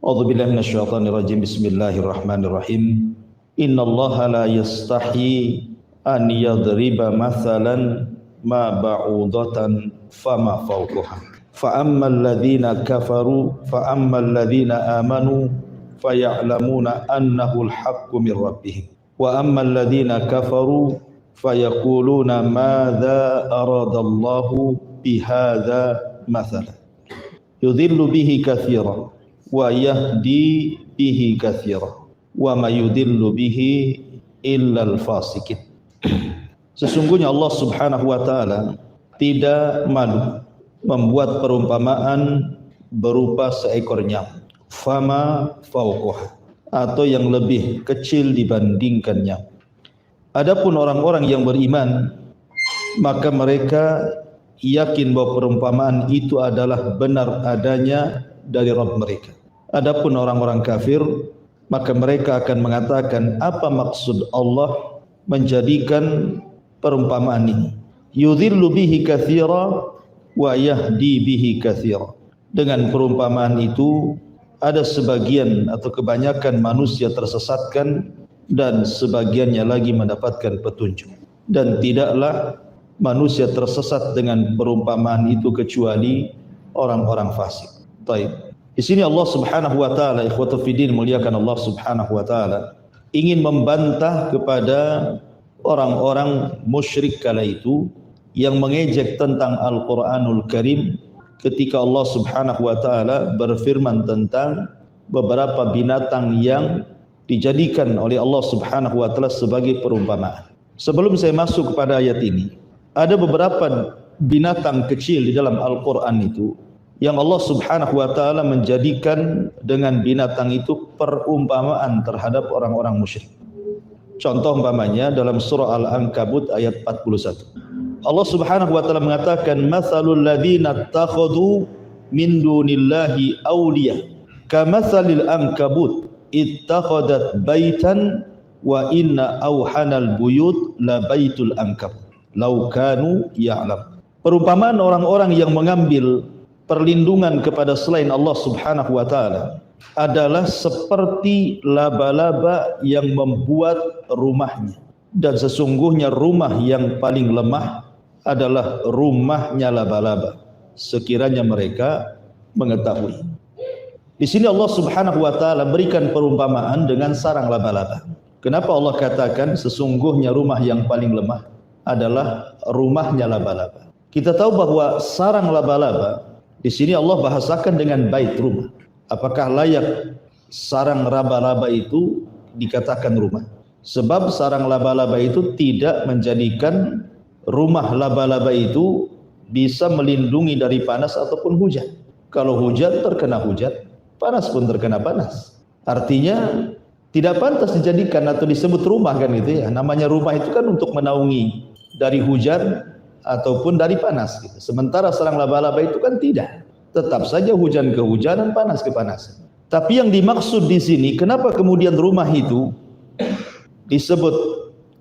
A'udzu billahi minasyaitonir rajim. Bismillahirrahmanirrahim. Innallaha la yastahi an yadriba mathalan ma ba'udatan fama fawqaha. Fa ammal ladzina kafaru fa ammal ladzina amanu faya'lamuna annahu al-haqqu min rabbihim. Wa ammal ladzina kafaru fayaquluna madza aradallahu bihadza mathalan. Yudhillu bihi katsiran wa yahdi bihi katsira wa ma yudillu bihi illal fasikin. Sesungguhnya Allah Subhanahu wa taala tidak malu membuat perumpamaan berupa seekor nyamuk, fama fauqaha, atau yang lebih kecil dibandingkan nyamuk. Adapun orang-orang yang beriman, maka mereka yakin bahwa perumpamaan itu adalah benar adanya dari Rabb mereka. Adapun orang-orang kafir, maka mereka akan mengatakan, apa maksud Allah menjadikan perumpamaan ini? Yudhillu bihi katsira wa yahdi bihi katsira. Dengan perumpamaan itu ada sebagian atau kebanyakan manusia tersesatkan dan sebagiannya lagi mendapatkan petunjuk. Dan tidaklah manusia tersesat dengan perumpamaan itu kecuali orang-orang fasik. Baik. Di sini Allah Subhanahu wa taala, ikhwatul fiddin, muliakan Allah Subhanahu wa taala, ingin membantah kepada orang-orang musyrik kala itu yang mengejek tentang Al-Qur'anul Karim ketika Allah Subhanahu wa taala berfirman tentang beberapa binatang yang dijadikan oleh Allah Subhanahu wa taala sebagai perumpamaan. Sebelum saya masuk kepada ayat ini, ada beberapa binatang kecil di dalam Al-Qur'an itu yang Allah Subhanahu wa taala menjadikan dengan binatang itu perumpamaan terhadap orang-orang musyrik. Contoh umpamanya dalam surah Al-Ankabut ayat 41. Allah Subhanahu wa taala mengatakan, "Matsalul ladzina ittakhadhu min dunillahi awliya kamatsalil ankabut ittakhadat baitan wa inna awhanal buyut la baitul ankabut law kanu ya'lam." Perumpamaan orang-orang yang mengambil perlindungan kepada selain Allah Subhanahu wa taala adalah seperti laba-laba yang membuat rumahnya, dan sesungguhnya rumah yang paling lemah adalah rumahnya laba-laba, sekiranya mereka mengetahui. Di sini Allah Subhanahu wa taala berikan perumpamaan dengan sarang laba-laba. Kenapa Allah katakan sesungguhnya rumah yang paling lemah adalah rumahnya laba-laba? Kita tahu bahwa sarang laba-laba di sini Allah bahasakan dengan bait, rumah. Apakah layak sarang laba-laba itu dikatakan rumah? Sebab sarang laba-laba itu tidak menjadikan rumah laba-laba itu bisa melindungi dari panas ataupun hujan. Kalau hujan terkena hujan, panas pun terkena panas. Artinya tidak pantas dijadikan atau disebut rumah, kan gitu ya. Namanya rumah itu kan untuk menaungi dari hujan ataupun dari panas gitu. Sementara sarang laba-laba itu kan tidak. Tetap saja hujan kehujanan, panas kepanasan. Tapi yang dimaksud di sini, kenapa kemudian rumah itu disebut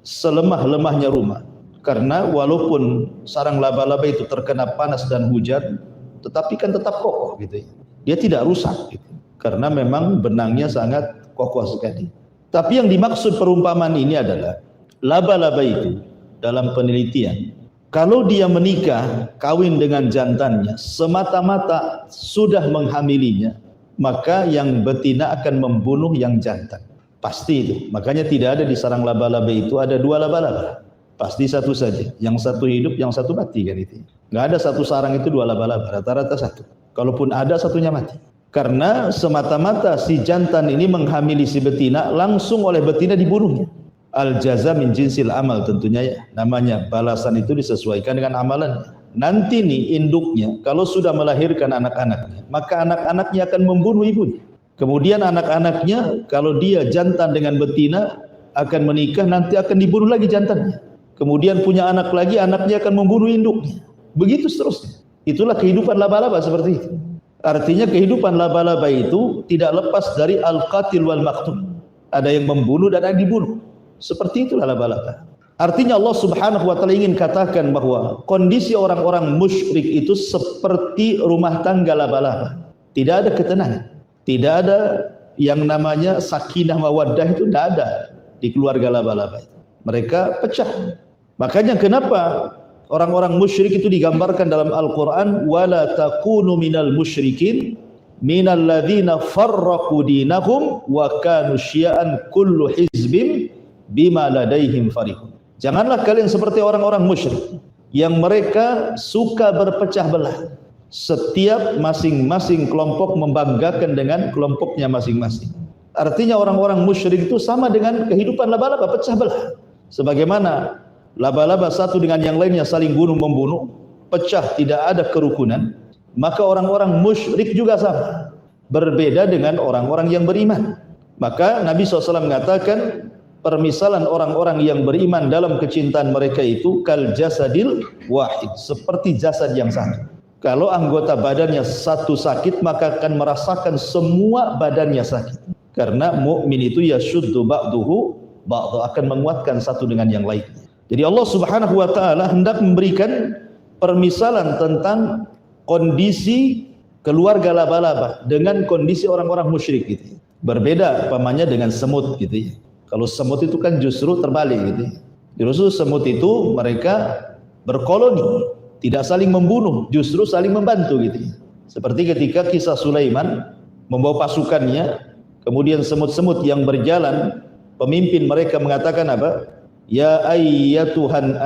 selemah-lemahnya rumah? Karena walaupun sarang laba-laba itu terkena panas dan hujan, tetapi kan tetap kokoh gitu ya. Dia tidak rusak gitu. Karena memang benangnya sangat kokoh sekali. Tapi yang dimaksud perumpamaan ini adalah laba-laba itu dalam penelitian, kalau dia menikah, kawin dengan jantannya, semata-mata sudah menghamilinya, maka yang betina akan membunuh yang jantan. Pasti itu. Makanya tidak ada di sarang laba-laba itu ada dua laba-laba. Pasti satu saja. Yang satu hidup, yang satu mati, kan itu. Nggak ada satu sarang itu dua laba-laba. Rata-rata satu. Kalaupun ada, satunya mati. Karena semata-mata si jantan ini menghamili si betina, langsung oleh betina dibunuhnya. Al-jaza min jinsil amal, tentunya ya. Namanya balasan itu disesuaikan dengan amalannya. Nanti nih induknya kalau sudah melahirkan anak-anaknya, maka anak-anaknya akan membunuh ibunya. Kemudian anak-anaknya kalau dia jantan dengan betina akan menikah, nanti akan dibunuh lagi jantannya. Kemudian punya anak lagi, anaknya akan membunuh induknya. Begitu seterusnya. Itulah kehidupan laba-laba seperti itu. Artinya kehidupan laba-laba itu tidak lepas dari al-qatil wal maqtul. Ada yang membunuh dan ada yang dibunuh. Seperti itulah laba-laba. Artinya Allah Subhanahu wa taala ingin katakan bahwa kondisi orang-orang musyrik itu seperti rumah tangga laba-laba. Tidak ada ketenangan. Tidak ada yang namanya sakinah mawaddah, itu tidak ada di keluarga laba-laba itu. Mereka pecah. Makanya kenapa orang-orang musyrik itu digambarkan dalam Al-Quran, wala takunu minal musyrikin minal ladzina farraqu dinahum wa kanu syi'an kullu hizbin bima ladaihim farihun. Janganlah kalian seperti orang-orang musyrik yang mereka suka berpecah belah. Setiap masing-masing kelompok membanggakan dengan kelompoknya masing-masing. Artinya orang-orang musyrik itu sama dengan kehidupan laba-laba, pecah belah. Sebagaimana laba-laba satu dengan yang lainnya saling bunuh-membunuh, pecah, tidak ada kerukunan, maka orang-orang musyrik juga sama, berbeda dengan orang-orang yang beriman. Maka Nabi SAW mengatakan, permisalan orang-orang yang beriman dalam kecintaan mereka itu kal jasadil wahid, seperti jasad yang satu. Kalau anggota badannya satu sakit, maka akan merasakan semua badannya sakit. Karena mukmin itu yashuddu ba'duhu ba'du, akan menguatkan satu dengan yang lain. Jadi Allah Subhanahu wa taala hendak memberikan permisalan tentang kondisi keluarga laba-laba dengan kondisi orang-orang musyrik gitu. Berbeda pamannya dengan semut gitu ya. Kalau semut itu kan justru terbalik gitu. Justru semut itu mereka berkoloni, tidak saling membunuh, justru saling membantu gitu. Seperti ketika kisah Sulaiman membawa pasukannya, kemudian semut-semut yang berjalan, pemimpin mereka mengatakan apa? Ya ayyatuhan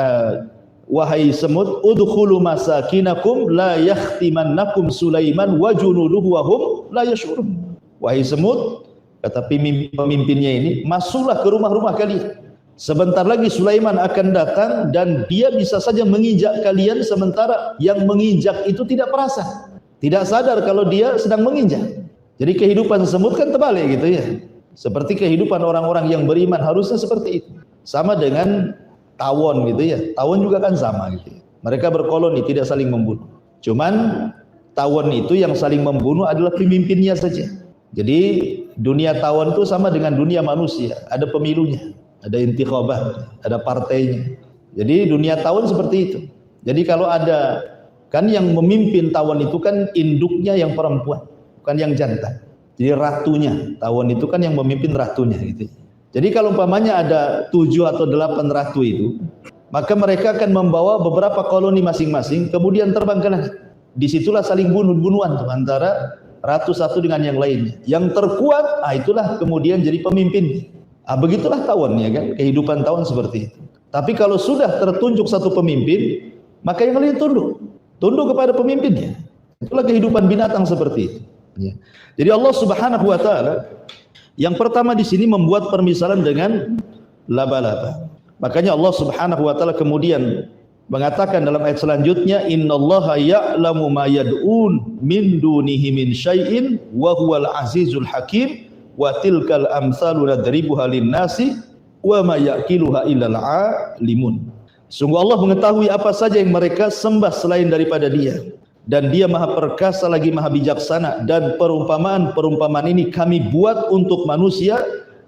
wahai semut, udkhulu masakinakum la yakhtimannakum Sulaiman wa junuduhu wa hum la yash'urun. Wahai semut, kata pemimpinnya ini, masuklah ke rumah-rumah kalian. Sebentar lagi Sulaiman akan datang dan dia bisa saja menginjak kalian, sementara yang menginjak itu tidak perasa, tidak sadar kalau dia sedang menginjak. Jadi kehidupan semut kan terbalik gitu ya. Seperti kehidupan orang-orang yang beriman harusnya seperti itu. Sama dengan tawon gitu ya. Tawon juga kan sama gitu ya. Mereka berkoloni, tidak saling membunuh. Cuman tawon itu yang saling membunuh adalah pemimpinnya saja. Jadi dunia tawon itu sama dengan dunia manusia, ada pemilunya, ada intikhabah, ada partainya. Jadi dunia tawon seperti itu. Jadi kalau ada, kan yang memimpin tawon itu kan induknya yang perempuan, bukan yang jantan. Jadi ratunya, tawon itu kan yang memimpin ratunya gitu. Jadi kalau umpamanya ada 7 atau 8 ratu itu, maka mereka akan membawa beberapa koloni masing-masing, kemudian terbang ke langit. Disitulah saling bunuh-bunuhan antara ratu satu dengan yang lainnya. Yang terkuat, itulah kemudian jadi pemimpin. Begitulah tawon ya kan, kehidupan tawon seperti itu. Tapi kalau sudah tertunjuk satu pemimpin, maka yang lain tunduk kepada pemimpinnya. Itulah kehidupan binatang seperti itu. Ya. Jadi Allah Subhanahu wa taala yang pertama di sini membuat permisalan dengan laba-laba. Makanya Allah Subhanahu wa taala kemudian mengatakan dalam ayat selanjutnya, innallaha ya'lamu ma yad'un min dunihi min syai'in wa huwal azizul hakim wa tilkal amsalu nadribuha lin-nasi wa ma yaqiluha illal alimun. Sungguh Allah mengetahui apa saja yang mereka sembah selain daripada Dia, dan Dia maha perkasa lagi maha bijaksana, dan perumpamaan ini kami buat untuk manusia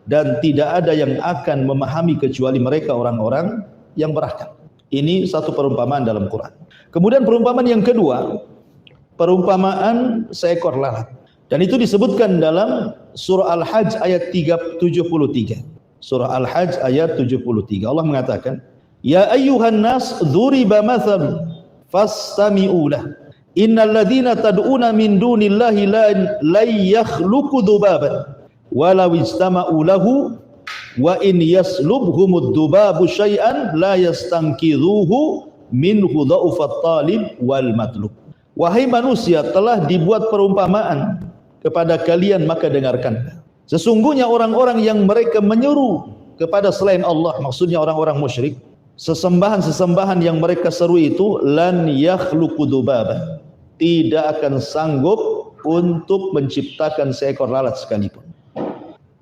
dan tidak ada yang akan memahami kecuali mereka orang-orang yang berakal. Ini satu perumpamaan dalam Quran. Kemudian perumpamaan yang kedua, perumpamaan seekor lalat, dan itu disebutkan dalam surah Al-Hajj ayat 73. Surah Al-Hajj ayat 73. Allah mengatakan, ya ayyuhan nas dzuriba mathal fastami'u lah. Innal ladzina tad'una min dunillahi la yakhluqu dzubaban walau istama'u lahu wa in yaslubhumud dzubabu syai'an la yastanqidhuhu minhu dha'ufat talib wal matlub. Wahai manusia, telah dibuat perumpamaan kepada kalian, maka dengarkan. Sesungguhnya orang-orang yang mereka menyeru kepada selain Allah, maksudnya orang-orang musyrik, sesembahan-sesembahan yang mereka seru itu lan yakhluqu dzubaban, tidak akan sanggup untuk menciptakan seekor lalat sekalipun.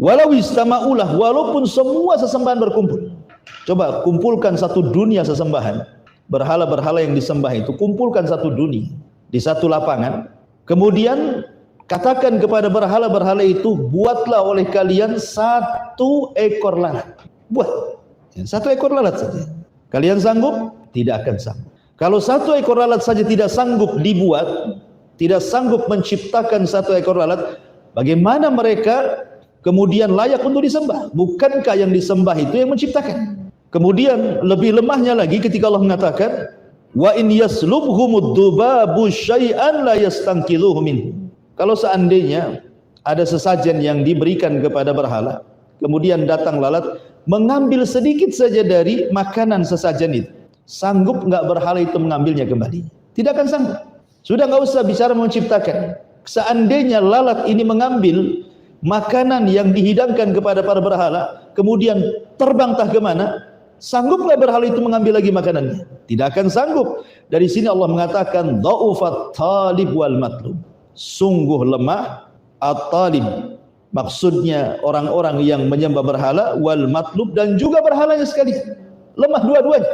Walau istama'ulah, walaupun semua sesembahan berkumpul. Coba kumpulkan satu dunia sesembahan, berhala-berhala yang disembah itu, kumpulkan satu dunia di satu lapangan, kemudian katakan kepada berhala-berhala itu, buatlah oleh kalian satu ekor lalat. Buat satu ekor lalat saja. Kalian sanggup? Tidak akan sanggup. Kalau satu ekor lalat saja tidak sanggup dibuat, tidak sanggup menciptakan satu ekor lalat, Bagaimana mereka kemudian layak untuk disembah? Bukankah yang disembah itu yang menciptakan? Kemudian lebih lemahnya lagi ketika Allah mengatakan, wa in yaslubhumud dubabu syai'an la yastanqidhuhu minhu. Kalau seandainya ada sesajen yang diberikan kepada berhala, kemudian datang lalat mengambil sedikit saja dari makanan sesajen itu, sanggup enggak berhala itu mengambilnya kembali? Tidak akan sanggup. Sudah enggak usah bicara menciptakan. Seandainya lalat ini mengambil makanan yang dihidangkan kepada para berhala, kemudian terbang entah kemana, sanggup enggak berhala itu mengambil lagi makanannya? Tidak akan sanggup. Dari sini Allah mengatakan dha'ufat talib wal matlub. Sungguh lemah at-talib. Maksudnya orang-orang yang menyembah berhala, wal matlub, dan juga berhalanya sekali. Lemah dua-duanya.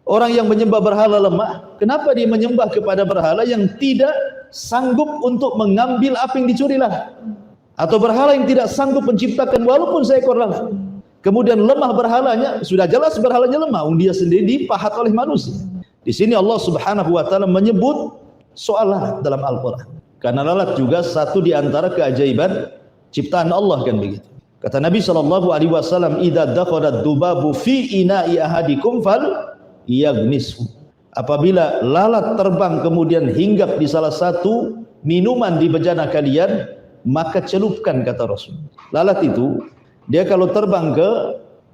Orang yang menyembah berhala lemah. Kenapa dia menyembah kepada berhala yang tidak sanggup untuk mengambil apa yang dicuri lalat? Atau berhala yang tidak sanggup menciptakan walaupun seekor lalat. Kemudian lemah berhalanya, sudah jelas berhalanya lemah, dia sendiri dipahat oleh manusia. Di sini Allah Subhanahu wa taala menyebut soal lalat dalam Al-Qur'an. Karena lalat juga satu di antara keajaiban ciptaan Allah, kan begitu. Kata Nabi sallallahu alaihi wasallam, "Idza dakhala dubabu fi ina'i ahadikum fal yaghnishu." Apabila lalat terbang kemudian hinggap di salah satu minuman di bejana kalian, maka celupkan, kata Rasul. Lalat itu dia kalau terbang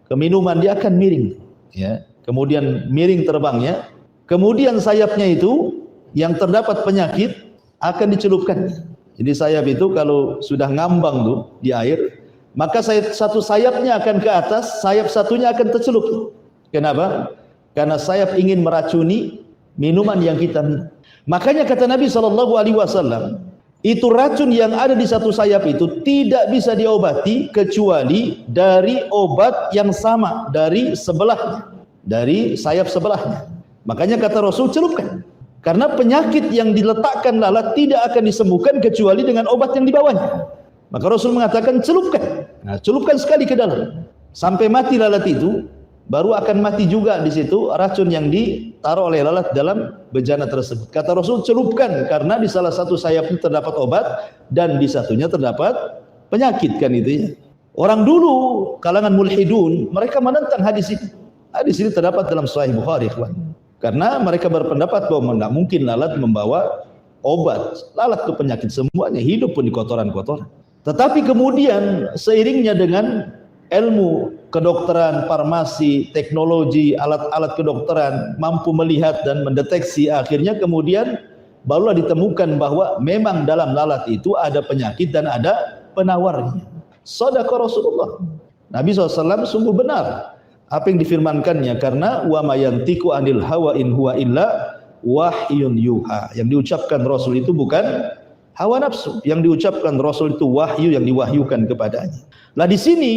ke minuman dia akan miring, ya. Kemudian miring terbangnya, kemudian sayapnya itu yang terdapat penyakit akan dicelupkan. Jadi sayap itu kalau sudah ngambang tuh di air, maka satu sayapnya akan ke atas, sayap satunya akan tercelup. Kenapa? Karena sayap ingin meracuni minuman yang kita minum. Makanya kata Nabi SAW, itu racun yang ada di satu sayap itu tidak bisa diobati kecuali dari obat yang sama dari sebelahnya, dari sayap sebelahnya. Makanya kata Rasul, celupkan. Karena penyakit yang diletakkan lalat tidak akan disembuhkan kecuali dengan obat yang di bawahnya. Maka Rasul mengatakan celupkan. Nah, celupkan sekali ke dalam sampai mati lalat itu, baru akan mati juga di situ racun yang ditaruh oleh lalat dalam bejana tersebut. Kata Rasul, celupkan, karena di salah satu sayap itu terdapat obat dan di satunya terdapat penyakit, kan itu ya. Orang dulu kalangan mulhidun mereka menentang hadis ini. Hadis ini terdapat dalam Sahih Bukhari, kawan. Karena mereka berpendapat bahwa tidak mungkin lalat membawa obat. Lalat itu penyakit semuanya, hidup pun di kotoran-kotoran. Tetapi kemudian seiringnya dengan ilmu kedokteran, farmasi, teknologi, alat-alat kedokteran mampu melihat dan mendeteksi, akhirnya kemudian barulah ditemukan bahwa memang dalam lalat itu ada penyakit dan ada penawarnya. Shadaqa Rasulullah. Nabi SAW sungguh benar apa yang difirmankannya, karena wa ma yantiqu anil hawa in huwa illa wahyun yuha. Yang diucapkan Rasul itu bukan hawa nafsu, yang diucapkan Rasul itu wahyu yang diwahyukan kepadanya. Nah, di sini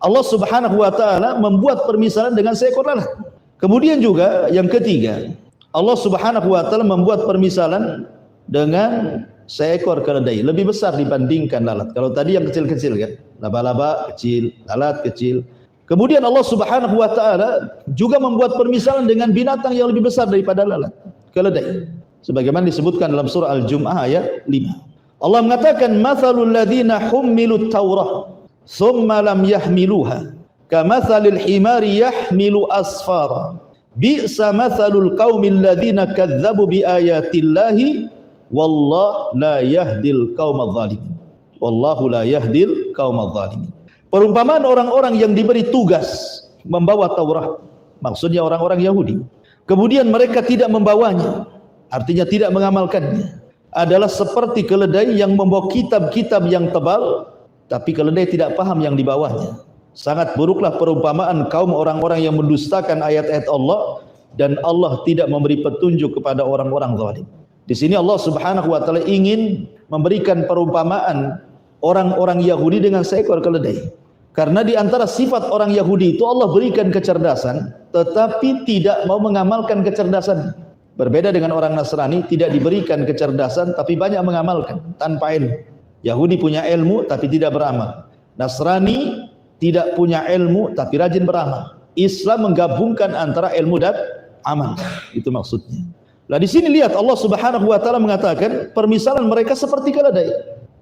Allah Subhanahu wa taala membuat permisalan dengan seekor lalat. Kemudian juga yang ketiga, Allah Subhanahu wa taala membuat permisalan dengan seekor keledai, lebih besar dibandingkan lalat. Kalau tadi yang kecil-kecil kan, laba-laba kecil, lalat kecil. Kemudian Allah Subhanahu wa taala juga membuat permisalan dengan binatang yang lebih besar daripada lalat, keledai. Sebagaimana disebutkan dalam surah Al-Jumu'ah ayat 5. Allah mengatakan, "Matsalul ladzina hummilut Taurah tsumma lam yahmiluha kamatsalil himari yahmilu asfara bi'sa matsalul qaumil ladzina kadzdzabu biayatillahi wallahu la yahdil qaumadz zalimin." Wallahu la yahdil qaumadz zalimin. Perumpamaan orang-orang yang diberi tugas membawa Taurat, maksudnya orang-orang Yahudi, kemudian mereka tidak membawanya, artinya tidak mengamalkannya, adalah seperti keledai yang membawa kitab-kitab yang tebal, tapi keledai tidak paham yang dibawanya. Sangat buruklah perumpamaan kaum orang-orang yang mendustakan ayat-ayat Allah, dan Allah tidak memberi petunjuk kepada orang-orang zalim. Di sini Allah Subhanahu wa taala ingin memberikan perumpamaan orang-orang Yahudi dengan seekor keledai. Karena di antara sifat orang Yahudi itu Allah berikan kecerdasan, tetapi tidak mau mengamalkan kecerdasan. Berbeda dengan orang Nasrani, tidak diberikan kecerdasan tapi banyak mengamalkan tanpa ilmu. Yahudi punya ilmu tapi tidak beramal. Nasrani tidak punya ilmu tapi rajin beramal. Islam menggabungkan antara ilmu dan amal. Itu maksudnya. Nah, di sini lihat Allah Subhanahu wa taala mengatakan permisalan mereka seperti keledai.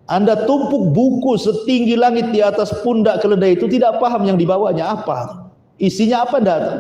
Anda tumpuk buku setinggi langit di atas pundak keledai itu, tidak paham yang dibawanya apa. Isinya apa tidak tahu.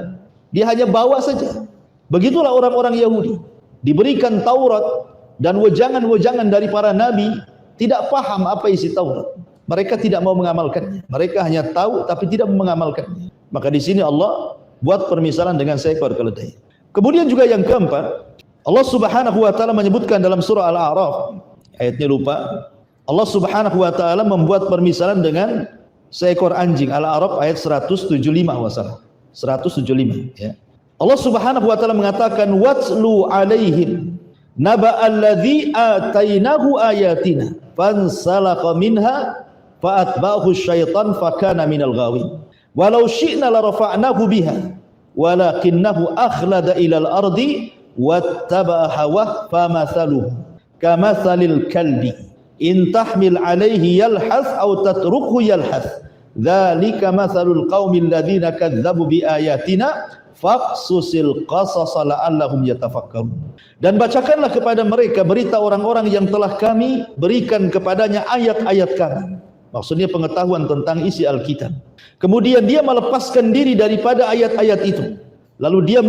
Dia hanya bawa saja. Begitulah orang-orang Yahudi. Diberikan Taurat dan wejangan-wejangan dari para nabi, tidak paham apa isi Taurat. Mereka tidak mau mengamalkannya. Mereka hanya tahu tapi tidak mau mengamalkannya. Maka di sini Allah buat permisalan dengan seekor keledai. Kemudian juga yang keempat, Allah Subhanahu wa taala menyebutkan dalam surah Al-A'raf, ayatnya lupa. Allah Subhanahu wa taala membuat permisalan dengan seekor anjing. Al-A'raf ayat 175 wasallam. 175 ya. Allah Subhanahu wa taala mengatakan watslu alaihim naba'al ladzi atainahu ayatina fansalakha minha fa'atba'ahu syaitan fakana minal ghawin. Walau syi'na la rafa'nahu biha walakinnahu akhlada ilal ardi wattaba'a hawah famathaluhu kamathalil kalbi in tahmil alaihi yalhath aw tatrukhu yalhath dzalika mathalul qaumil ladzina kadzdzabu biayatina faqsusil qasasa la'allahum yatafakkarun. Dan bacakanlah kepada mereka berita orang-orang yang telah kami berikan kepadanya ayat-ayat kami. Maksudnya pengetahuan tentang isi Alkitab. Kemudian dia melepaskan diri daripada ayat-ayat itu. Lalu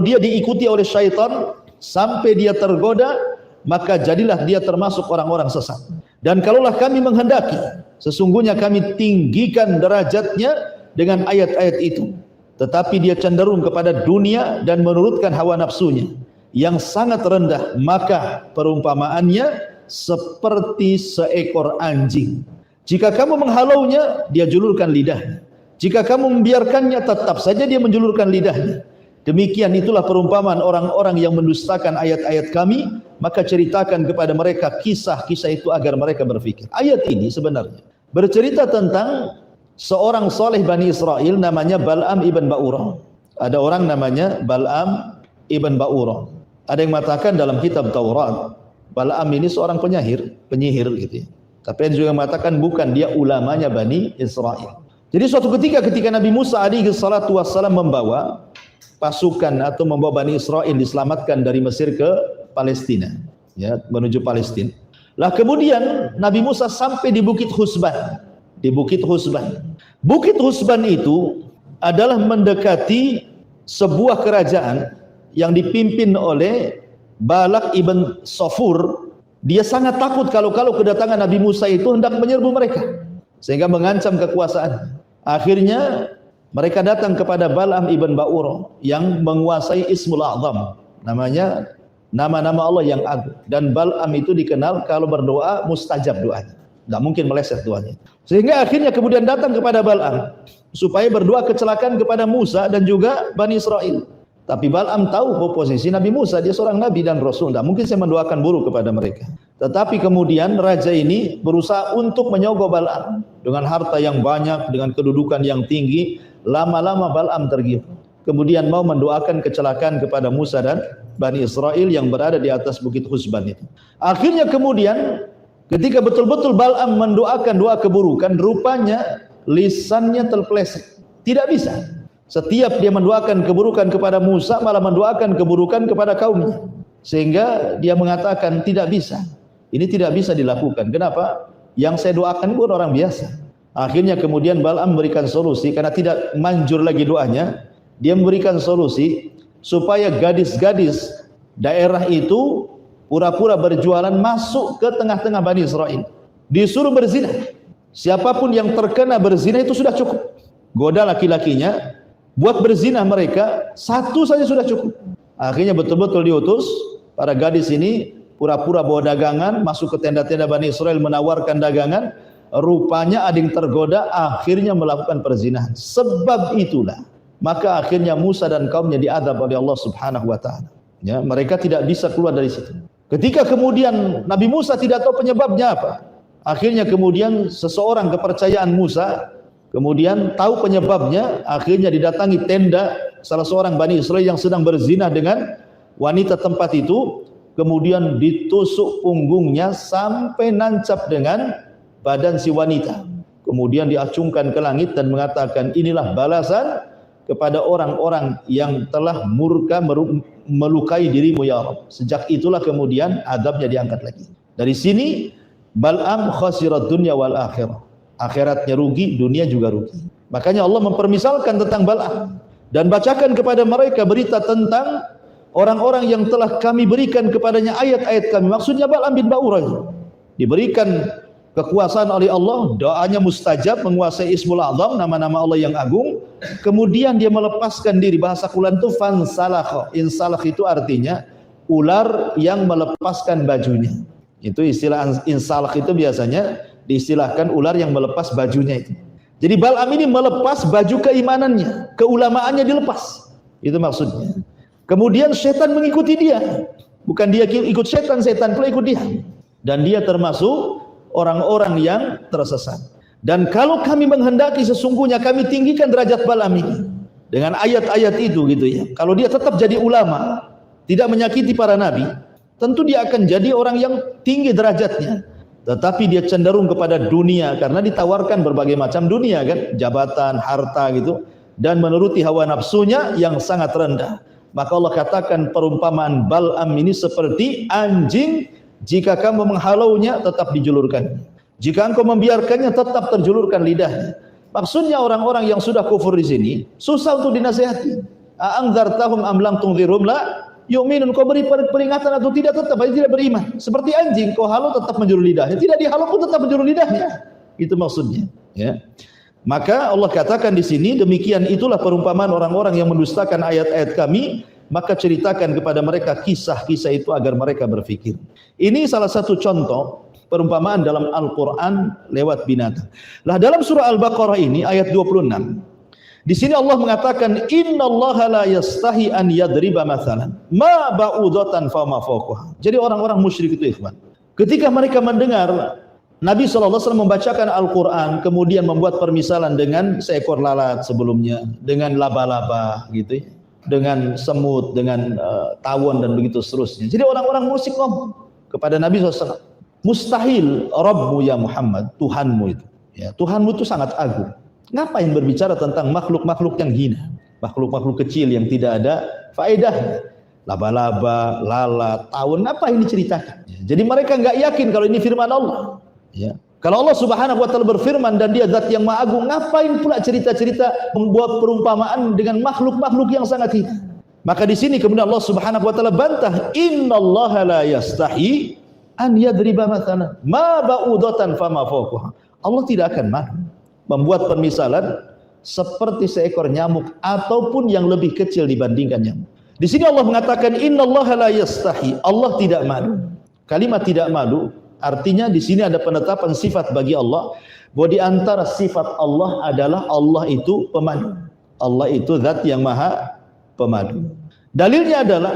dia diikuti oleh syaitan sampai dia tergoda, maka jadilah dia termasuk orang-orang sesat. Dan kalaulah kami menghendaki, sesungguhnya kami tinggikan derajatnya dengan ayat-ayat itu. Tetapi dia cenderung kepada dunia dan menurutkan hawa nafsunya yang sangat rendah, maka perumpamaannya seperti seekor anjing. Jika kamu menghalaunya, dia julurkan lidahnya. Jika kamu membiarkannya, tetap saja dia menjulurkan lidahnya. Demikian itulah perumpamaan orang-orang yang mendustakan ayat-ayat kami, maka ceritakan kepada mereka kisah-kisah itu agar mereka berfikir. Ayat ini sebenarnya bercerita tentang seorang soleh Bani Israel namanya Bal'am ibn Ba'urah. Ada orang namanya Bal'am ibn Ba'urah. Ada yang mengatakan dalam kitab Taurat, Bal'am ini seorang penyihir gitu ya. Tapi ada juga yang mengatakan bukan, dia ulamanya Bani Israel. Jadi suatu ketika Nabi Musa alaihi salatu wassalam membawa pasukan atau membawa Bani Israel diselamatkan dari Mesir ke Palestina, ya, menuju Palestina. Lah kemudian Nabi Musa sampai di Bukit Husban. Di Bukit Husban. Bukit Husban itu adalah mendekati sebuah kerajaan yang dipimpin oleh Balak ibn Sofur. Dia sangat takut kalau kedatangan Nabi Musa itu hendak menyerbu mereka, sehingga mengancam kekuasaan. Akhirnya mereka datang kepada Bal'am ibn Ba'urah yang menguasai Ismul A'zam, namanya nama-nama Allah yang agung. Dan Bal'am itu dikenal kalau berdoa mustajab doanya, tidak mungkin meleset doanya. Sehingga akhirnya kemudian datang kepada Bal'am supaya berdoa kecelakaan kepada Musa dan juga Bani Israel. Tapi Bal'am tahu posisi Nabi Musa, dia seorang nabi dan rasul, tidak mungkin saya mendoakan buruk kepada mereka. Tetapi kemudian raja ini berusaha untuk menyogok Bal'am dengan harta yang banyak, dengan kedudukan yang tinggi. Lama-lama Bal'am tergiur, kemudian mau mendoakan kecelakaan kepada Musa dan Bani Israel yang berada di atas Bukit Husban itu. Akhirnya kemudian ketika betul-betul Bal'am mendoakan doa keburukan, rupanya lisannya terpeleset, tidak bisa. Setiap dia mendoakan keburukan kepada Musa, malah mendoakan keburukan kepada kaumnya. Sehingga dia mengatakan tidak bisa. Ini tidak bisa dilakukan. Kenapa? Yang saya doakan bukan orang biasa. Akhirnya kemudian Bal'am memberikan solusi, karena tidak manjur lagi doanya. Dia memberikan solusi supaya gadis-gadis daerah itu pura-pura berjualan masuk ke tengah-tengah Bani Israel. Disuruh berzina. Siapapun yang terkena berzina itu sudah cukup. Goda laki-lakinya, buat berzina mereka, satu saja sudah cukup. Akhirnya betul-betul diutus para gadis ini pura-pura bawa dagangan, masuk ke tenda-tenda Bani Israel menawarkan dagangan. Rupanya ada yang tergoda, akhirnya melakukan perzinahan. Sebab itulah maka akhirnya Musa dan kaumnya diadab oleh Allah Subhanahu wa taala. Ya, mereka tidak bisa keluar dari situ. Ketika kemudian Nabi Musa tidak tahu penyebabnya apa, akhirnya kemudian seseorang kepercayaan Musa kemudian tahu penyebabnya. Akhirnya didatangi tenda salah seorang Bani Israel yang sedang berzina dengan wanita tempat itu, kemudian ditusuk punggungnya sampai nancap dengan badan si wanita. Kemudian diacungkan ke langit dan mengatakan, inilah balasan kepada orang-orang yang telah murka melukai dirimu ya Rabb. Sejak itulah kemudian adabnya diangkat lagi. Dari sini Bal'am khasirat dunya wal akhirah. Akhiratnya rugi, dunia juga rugi. Makanya Allah mempermisalkan tentang Bal'am dan bacakan kepada mereka berita tentang orang-orang yang telah kami berikan kepadanya ayat-ayat kami. Maksudnya Bal'am bin Ba'urah diberikan kekuasaan oleh Allah, doanya mustajab, menguasai Ismul A'zam, nama-nama Allah yang agung. Kemudian dia melepaskan diri. Bahasa Quran itu fansalakh. Insalakh itu artinya ular yang melepaskan bajunya. Itu istilah insalakh itu biasanya diistilahkan ular yang melepas bajunya itu. Jadi Bal'am ini melepas baju keimanannya, keulamaannya dilepas. Itu maksudnya. Kemudian setan mengikuti dia. Bukan dia ikut setan, setan pula ikut dia. Dan dia termasuk orang-orang yang tersesat. Dan kalau kami menghendaki, sesungguhnya kami tinggikan derajat Bal'am ini dengan ayat-ayat itu gitu ya. Kalau dia tetap jadi ulama, tidak menyakiti para nabi, tentu dia akan jadi orang yang tinggi derajatnya. Tetapi dia cenderung kepada dunia karena ditawarkan berbagai macam dunia kan, jabatan, harta gitu, dan menuruti hawa nafsunya yang sangat rendah. Maka Allah katakan perumpamaan Bal'am ini seperti anjing, jika kamu menghalaunya tetap dijulurkan. Jika engkau membiarkannya tetap terjulurkan lidahnya. Maksudnya orang-orang yang sudah kufur di sini susah untuk dinasihati. A'anzartahum am lam tunzirhum la yu'minun. Kau beri peringatan atau tidak, tetap aja tidak beriman. Seperti anjing, kau halau tetap menjulur lidahnya, tidak dihalau pun tetap menjulur lidahnya. Itu maksudnya, ya. Maka Allah katakan di sini, demikian itulah perumpamaan orang-orang yang mendustakan ayat-ayat kami, maka ceritakan kepada mereka kisah-kisah itu agar mereka berfikir. Ini salah satu contoh perumpamaan dalam Al-Quran lewat binatang. Lah dalam surah Al-Baqarah ini ayat 26, di sini Allah mengatakan innallaha la yastahi an yadriba mathalan ma ba'udatan fama fawqaha. Jadi orang-orang musyrik itu ikhwan, ketika mereka mendengar Nabi SAW membacakan Al-Quran, kemudian membuat permisalan dengan seekor lalat sebelumnya, dengan laba-laba gitu ya, dengan semut, dengan tawon dan begitu seterusnya. Jadi orang-orang musyrik ngomong kepada Nabi SAW, mustahil Rabbu ya Muhammad, Tuhanmu itu, ya, Tuhanmu itu sangat agung. Ngapain berbicara tentang makhluk-makhluk yang hina, makhluk-makhluk kecil yang tidak ada faedahnya, laba-laba, lalat, tawon, ngapain diceritakan? Jadi mereka nggak yakin kalau ini firman Allah. Ya. Kalau Allah Subhanahu wa taala berfirman dan dia zat yang maha agung, ngapain pula cerita-cerita membuat perumpamaan dengan makhluk-makhluk yang sangat hina? Maka di sini kemudian Allah Subhanahu wa taala bantah, innallaha la yastahi an yadriba mathalan ma ba'udatan fama fawqaha. Allah tidak akan malu membuat permisalan seperti seekor nyamuk ataupun yang lebih kecil dibandingkan nyamuk. Di sini Allah mengatakan innallaha la yastahi, Allah tidak malu. Kalimat tidak malu artinya di sini ada penetapan sifat bagi Allah, bahwa di antara sifat Allah adalah Allah itu pemalu. Allah itu zat yang maha pemalu. Dalilnya adalah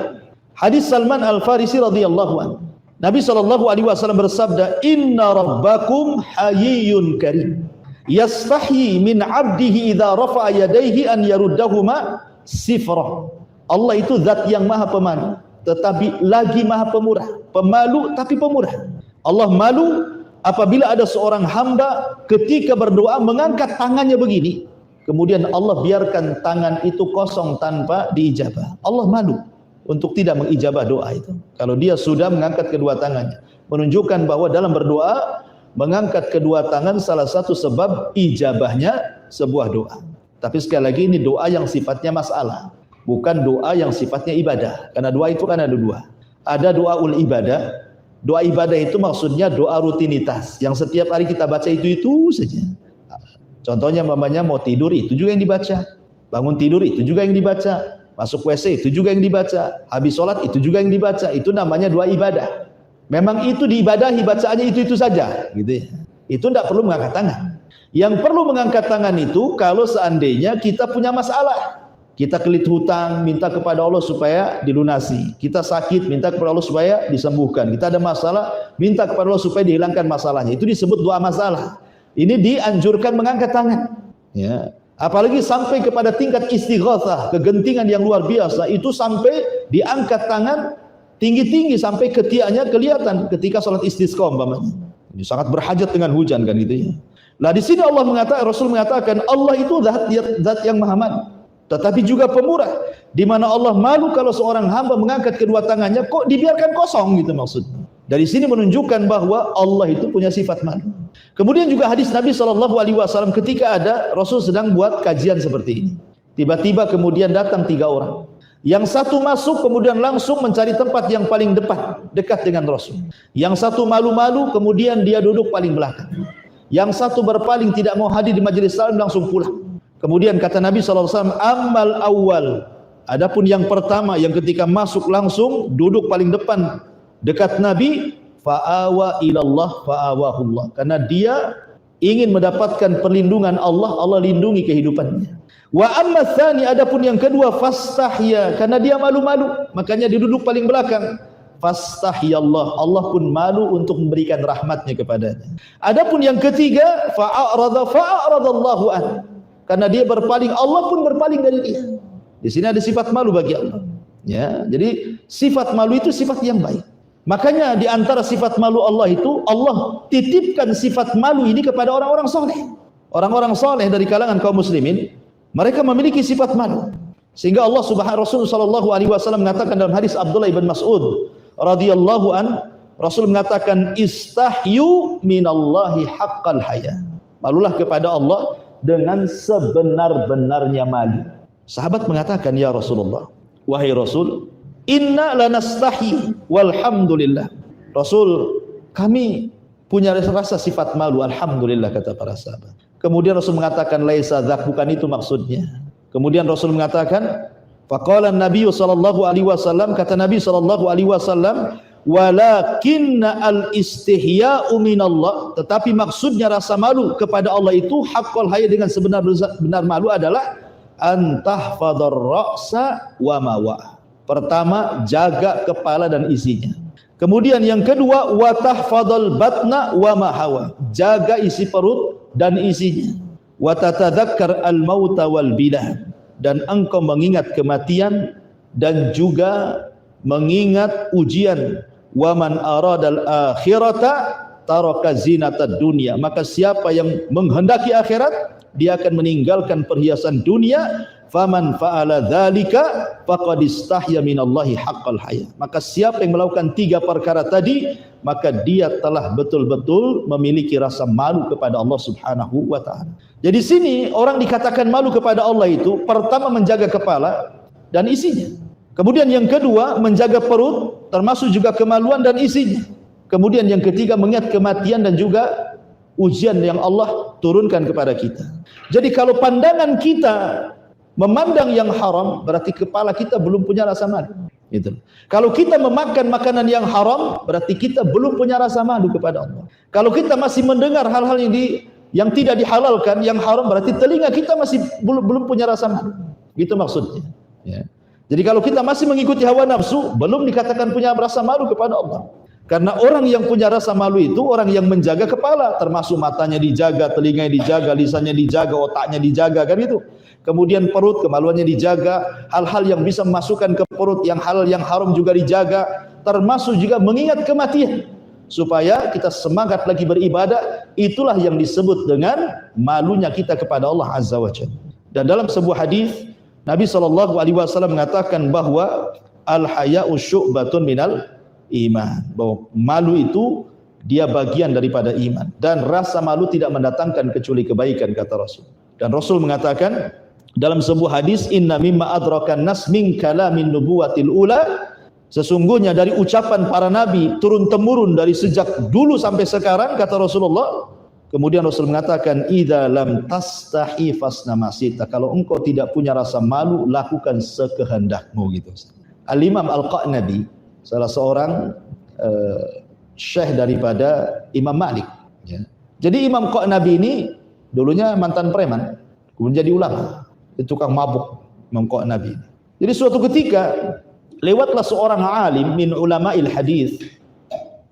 hadis Salman Al-Farisi radhiyallahu anhu. Nabi SAW bersabda, inna rabbakum hayyun karim yastahi min abdihi idza rafa'a yadayhi an yaruddahuma sifrah. Allah itu zat yang maha pemalu, tetapi lagi maha pemurah. Pemalu tapi pemurah. Allah malu apabila ada seorang hamba ketika berdoa mengangkat tangannya begini, kemudian Allah biarkan tangan itu kosong tanpa diijabah. Allah malu untuk tidak mengijabah doa itu. Kalau dia sudah mengangkat kedua tangannya, menunjukkan bahwa dalam berdoa mengangkat kedua tangan salah satu sebab ijabahnya sebuah doa. Tapi sekali lagi ini doa yang sifatnya masalah, bukan doa yang sifatnya ibadah. Karena doa itu kan ada dua. Ada doaul ibadah. Doa ibadah itu maksudnya doa rutinitas yang setiap hari kita baca itu saja. Contohnya mamanya mau tidur itu juga yang dibaca, bangun tidur itu juga yang dibaca, masuk WC itu juga yang dibaca, habis sholat itu juga yang dibaca. Itu namanya doa ibadah. Memang itu diibadahi, bacaannya itu saja gitu ya. Itu tidak perlu mengangkat tangan. Yang perlu mengangkat tangan itu kalau seandainya kita punya masalah. Kita kelit hutang, minta kepada Allah supaya dilunasi. Kita sakit, minta kepada Allah supaya disembuhkan. Kita ada masalah, minta kepada Allah supaya dihilangkan masalahnya. Itu disebut doa masalah. Ini dianjurkan mengangkat tangan. Ya. Apalagi sampai kepada tingkat istighatsah, kegentingan yang luar biasa. Itu sampai diangkat tangan tinggi-tinggi sampai ketiaknya kelihatan ketika salat istisqa umpamanya. Ini sangat berhajat dengan hujan kan gitu ya. Nah di sini Allah mengatakan, Rasul mengatakan Allah itu zat yang maha malu, tetapi juga pemurah, di mana Allah malu kalau seorang hamba mengangkat kedua tangannya kok dibiarkan kosong gitu maksudnya. Dari sini menunjukkan bahwa Allah itu punya sifat malu. Kemudian juga hadis Nabi SAW ketika ada Rasul sedang buat kajian seperti ini. Tiba-tiba kemudian datang 3 orang. Yang satu masuk kemudian langsung mencari tempat yang paling dekat dengan Rasul. Yang satu malu-malu kemudian dia duduk paling belakang. Yang satu berpaling tidak mau hadir di majelis salam langsung pulang. Kemudian kata Nabi SAW, amal awal. Adapun yang pertama yang ketika masuk langsung duduk paling depan dekat Nabi, fa'awa ilallah fa'awahullah, karena dia ingin mendapatkan perlindungan Allah, Allah lindungi kehidupannya. Wa amma tsani, adapun yang kedua, fastahya, karena dia malu-malu, makanya dia duduk paling belakang. Fastahyallah, Allah pun malu untuk memberikan rahmatnya kepadanya. Adapun yang ketiga, fa'aradallahu an, karena dia berpaling, Allah pun berpaling dari dia. Di sini ada sifat malu bagi Allah. Ya, jadi sifat malu itu sifat yang baik. Makanya di antara sifat malu Allah itu, Allah titipkan sifat malu ini kepada orang-orang soleh. Orang-orang soleh dari kalangan kaum muslimin, mereka memiliki sifat malu. Sehingga Allah Rasul sallallahu alaihi wasallam mengatakan dalam hadis Abdullah bin Mas'ud radhiyallahu an, Rasul mengatakan, istahyu minallahi haqqal haya. Malulah kepada Allah dengan sebenar-benarnya malu. Sahabat mengatakan, ya Rasulullah, wahai Rasul, inna lanastahi walhamdulillah. Rasul, kami punya rasa sifat malu, alhamdulillah, kata para sahabat. Kemudian Rasul mengatakan, laisa dzak, bukan itu maksudnya. Kemudian Rasul mengatakan, faqala an-nabiy sallallahu alaihi wasallam, kata Nabi sallallahu alaihi wasallam, walakinna al-istihya'u minallah, tetapi maksudnya rasa malu kepada Allah itu haqqul haya, dengan sebenar-benar malu adalah antahfadhar ra'sa wa ma wa. Pertama, jaga kepala dan isinya. Kemudian yang kedua, wa tahfadhal batna wa ma hawa, jaga isi perut dan isinya. Wa tatadzakkar al-mauta wal bilah, dan engkau mengingat kematian dan juga mengingat ujian. Wa man aradal akhirata taraka zinatad dunya, maka siapa yang menghendaki akhirat, dia akan meninggalkan perhiasan dunia. Faman fa'ala dzalika faqad istahya minallahi haqqal haya, maka siapa yang melakukan 3 perkara tadi, maka dia telah betul-betul memiliki rasa malu kepada Allah Subhanahu wa taala. Jadi sini orang dikatakan malu kepada Allah itu, pertama menjaga kepala dan isinya. Kemudian yang kedua menjaga perut, termasuk juga kemaluan dan isinya. Kemudian yang ketiga mengingat kematian dan juga ujian yang Allah turunkan kepada kita. Jadi kalau pandangan kita memandang yang haram, berarti kepala kita belum punya rasa malu. Gitu. Kalau kita memakan makanan yang haram, berarti kita belum punya rasa malu kepada Allah. Kalau kita masih mendengar hal-hal yang tidak dihalalkan, yang haram, berarti telinga kita masih belum punya rasa malu. Gitu maksudnya. Ya. Jadi kalau kita masih mengikuti hawa nafsu, belum dikatakan punya rasa malu kepada Allah. Karena orang yang punya rasa malu itu orang yang menjaga kepala, termasuk matanya dijaga, telinganya dijaga, lisannya dijaga, otaknya dijaga, kan itu. Kemudian perut, kemaluannya dijaga, hal-hal yang bisa memasukkan ke perut, yang halal yang haram juga dijaga, termasuk juga mengingat kematian supaya kita semangat lagi beribadah. Itulah yang disebut dengan malunya kita kepada Allah Azza wa Jalla. Dan dalam sebuah hadis Nabi SAW mengatakan bahwa al-haya'u syu'batun minal iman, bahwa malu itu dia bagian daripada iman, dan rasa malu tidak mendatangkan kecuali kebaikan, kata Rasul. Dan Rasul mengatakan dalam sebuah hadis, inna mimma adrakan nas min kalamin nubuwatil ula, sesungguhnya dari ucapan para nabi turun temurun dari sejak dulu sampai sekarang, kata Rasulullah. Kemudian Rasul mengatakan, idza lam tastahi fasna masita, kalau engkau tidak punya rasa malu, lakukan sekehendakmu, gitu. Al-Imam Al-Qa'nabi, salah seorang syekh daripada Imam Malik, ya. Jadi Imam Qa'nabi ini dulunya mantan preman, kemudian jadi ulama, tukang mabuk Imam Qa'nabi. Jadi suatu ketika lewatlah seorang alim min ulama'il hadis,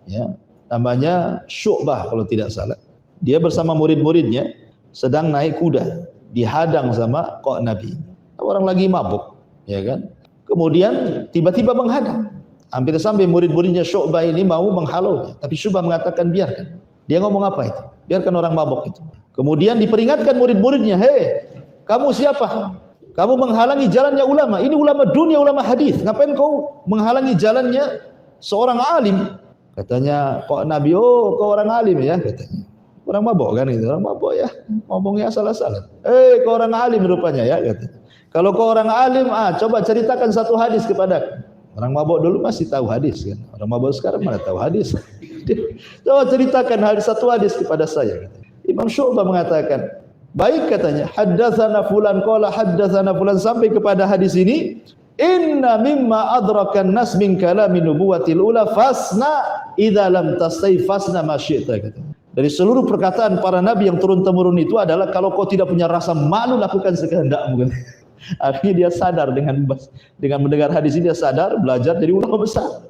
ya, namanya Syu'bah kalau tidak salah. Dia bersama murid-muridnya sedang naik kuda, dihadang sama Qa'nabi. Orang lagi mabuk, ya kan? Kemudian tiba-tiba menghadang. Hampir sampai murid-muridnya Syu'bah ini mau menghalaunya, tapi Syu'bah mengatakan biarkan. Dia ngomong apa itu? Biarkan orang mabuk itu. Kemudian diperingatkan murid-muridnya, hei, kamu siapa? Kamu menghalangi jalannya ulama. Ini ulama dunia, ulama hadis. Ngapain kau menghalangi jalannya seorang alim? Katanya, kok Nabi, oh kau orang alim ya katanya. Orang mabok kan itu, orang mabok ya, ngomongnya salah-salah. Kau orang alim rupanya ya katanya. Kalau kau orang alim, coba ceritakan satu hadis kepada. Orang mabok dulu masih tahu hadis kan. Orang mabok sekarang mana tahu hadis. Coba ceritakan satu hadis kepada saya. Katanya. Imam Syu'bah mengatakan, baik katanya, haddatsana fulan qala haddatsana fulan sampai kepada hadis ini, inna mimma adrakan nas min kalamin nubuwatil ula fasna idza lam tastai fasna ma syi'ta katanya. Dari seluruh perkataan para nabi yang turun-temurun itu adalah kalau kau tidak punya rasa malu lakukan sekehendakmu. Akhirnya dia sadar dengan mendengar hadis ini, dia sadar belajar dari ulama besar.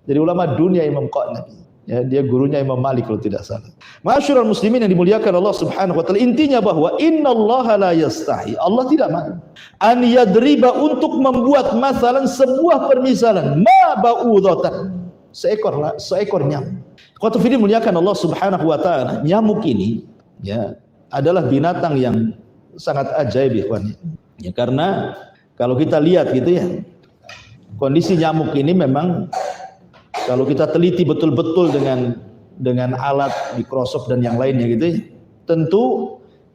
Dari ulama dunia Imam Qanabi. Ya, dia gurunya Imam Malik kalau tidak salah. Ma'asyiral muslimin yang dimuliakan Allah Subhanahu wa taala, intinya bahwa innallaha la yastahi. Allah tidak malu an yadriba untuk membuat masalan sebuah permisalan ma ba'udatan. Seekor nyamuk. Qatu fidi muliakan Allah Subhanahu wa taala, nyamuk ini ya adalah binatang yang sangat ajaib ikhwan. Ya, karena kalau kita lihat gitu ya, kondisi nyamuk ini memang kalau kita teliti betul-betul dengan alat mikroskop dan yang lainnya gitu ya, tentu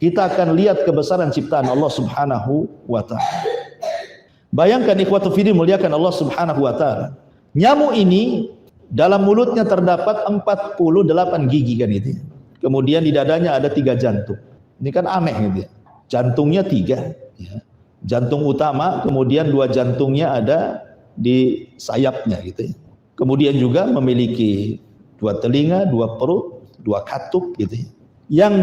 kita akan lihat kebesaran ciptaan Allah Subhanahu wa taala. Bayangkan ikhwatu fidi muliakan Allah Subhanahu wa taala. Nyamuk ini dalam mulutnya terdapat 48 gigi kan gitu ya. Kemudian di dadanya ada 3 jantung. Ini kan aneh gitu ya. Jantungnya 3 ya. Jantung utama, kemudian 2 jantungnya ada di sayapnya gitu ya. Kemudian juga memiliki 2 telinga, 2 perut, 2 katup gitu ya. Yang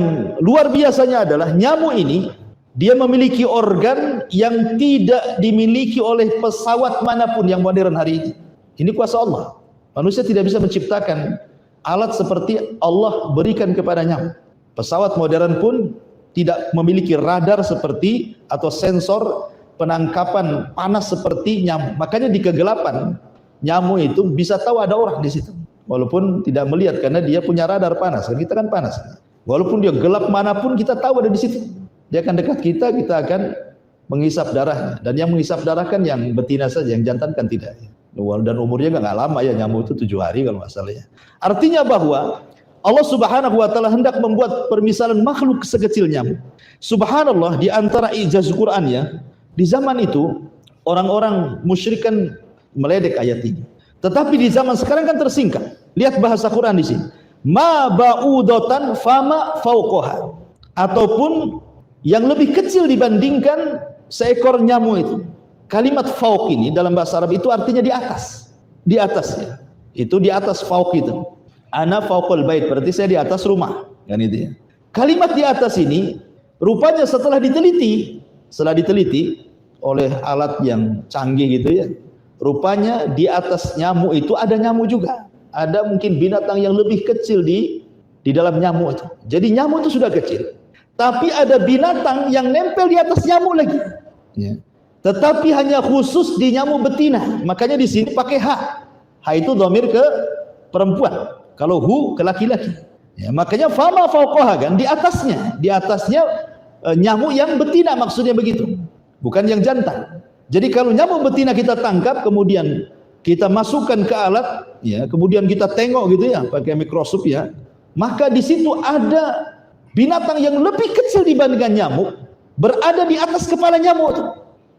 luar biasanya adalah nyamuk ini dia memiliki organ yang tidak dimiliki oleh pesawat manapun yang modern hari ini. Ini kuasa Allah. Manusia tidak bisa menciptakan alat seperti Allah berikan kepada nyamuk. Pesawat modern pun tidak memiliki radar seperti atau sensor penangkapan panas seperti nyamuk. Makanya di kegelapan nyamuk itu bisa tahu ada orang di situ, walaupun tidak melihat karena dia punya radar panas. Kita kan panas. Walaupun dia gelap manapun kita tahu ada di situ. Dia akan dekat kita akan menghisap darahnya. Dan yang menghisap darah kan yang betina saja, yang jantan kan tidak. Dan umurnya nggak lama ya, nyamuk itu 7 hari kalau nggak salah ya. Artinya bahwa Allah Subhanahu wa taala hendak membuat permisalan makhluk sekecil nyamuk. Subhanallah, di antara ijaz Quran ya, di zaman itu orang-orang musyrik kan meledek ayat ini. Tetapi di zaman sekarang kan tersingkat. Lihat bahasa Quran di sini. Ma ba'udatan fama fauqaha. Ataupun yang lebih kecil dibandingkan seekor nyamuk itu. Kalimat fauq ini dalam bahasa Arab itu artinya di atas. Di atasnya. Itu di atas fauq itu. Ana fauqul bait, berarti saya di atas rumah. Kan itu ya. Kalimat di atas ini rupanya setelah diteliti oleh alat yang canggih gitu ya. Rupanya di atas nyamuk itu ada nyamuk juga. Ada mungkin binatang yang lebih kecil di dalam nyamuk itu. Jadi nyamuk itu sudah kecil. Tapi ada binatang yang nempel di atas nyamuk lagi. Ya. Tetapi hanya khusus di nyamuk betina. Makanya di sini pakai H. H itu dhamir ke perempuan. Kalau hu ke laki-laki. Ya, makanya fama fauqaha kan di atasnya. Di atasnya nyamuk yang betina maksudnya begitu. Bukan yang jantan. Jadi kalau nyamuk betina kita tangkap, kemudian kita masukkan ke alat, ya, kemudian kita tengok gitu ya, pakai mikroskop ya, maka di situ ada binatang yang lebih kecil dibandingkan nyamuk, berada di atas kepala nyamuk itu.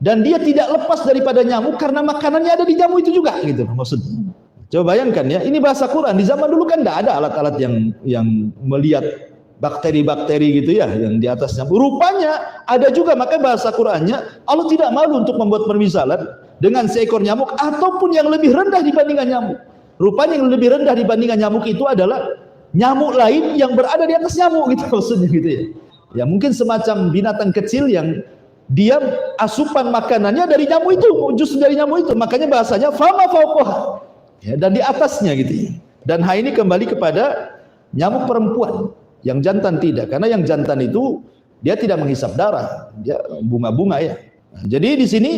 Dan dia tidak lepas daripada nyamuk karena makanannya ada di nyamuk itu juga, gitu maksudnya. Coba bayangkan ya, ini bahasa Quran. Di zaman dulu kan tidak ada alat-alat yang melihat bakteri-bakteri gitu ya yang di atasnya. Rupanya ada juga, maka bahasa Qur'annya Allah tidak malu untuk membuat permisalan dengan seekor nyamuk ataupun yang lebih rendah dibandingkan nyamuk. Rupanya yang lebih rendah dibandingkan nyamuk itu adalah nyamuk lain yang berada di atas nyamuk gitu maksudnya gitu ya. Ya mungkin semacam binatang kecil yang dia asupan makanannya dari nyamuk itu, justru dari nyamuk itu. Makanya bahasanya fama fauqaha. Ya, dan di atasnya gitu ya. Dan hal ini kembali kepada nyamuk perempuan. Yang jantan tidak, karena yang jantan itu dia tidak menghisap darah, dia bunga-bunga ya. Nah, jadi di sini